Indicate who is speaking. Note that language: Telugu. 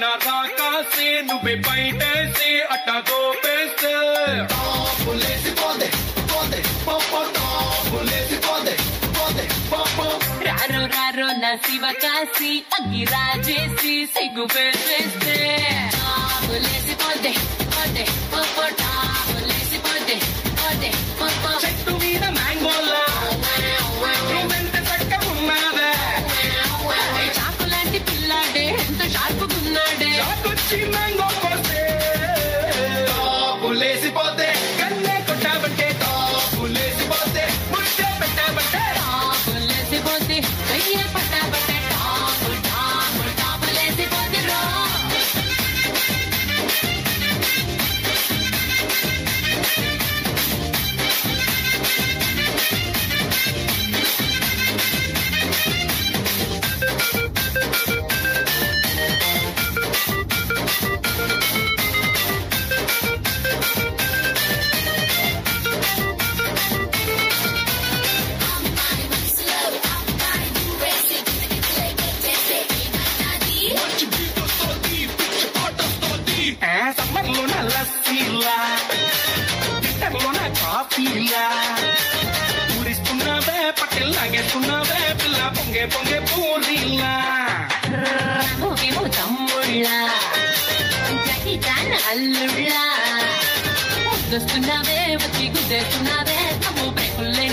Speaker 1: నా రాకాసి నువ్వే బయటేసి అట్టా దోపేస్తే
Speaker 2: రారో రారో నా శివ కాసి అగ్గి రాజేసి సిగ్గు పెట్టేస్తే లేసిపోతే పోతే పొప్పో లేసిపోతే పోతే పొప్పో
Speaker 1: చెట్టు మీద మ్యాంగోలా నువ్వెంత చక్కగున్నావే
Speaker 2: చాకు లాంటి పిల్లాడే ఎంత షార్పుకున్నాడే
Speaker 1: చాకొచ్చి మ్యాంగో కోస్తే లేసిపోతే కన్నే కొట్టావంటే లేసిపోతే ముద్ద పెట్టావంటే
Speaker 2: లేసిపోతే వెయ్యి పట్టాబట్టే టాపు లేసిపోతే రో
Speaker 1: సమ్మర్లోన లస్సీలా వింటర్లోన కాఫీలా ఊరిస్తున్నావే పట్టెలు లాగేస్తున్నావే పిల్ల పొంగే పొంగే పూరీలా
Speaker 2: రామోకేమో తమ్ముళ్ళ జాకి జాన్ అల్లుళ్ళ వస్తున్నావే వచ్చి గుద్దేస్తున్నావే అమ్మో బ్రేకుల్లే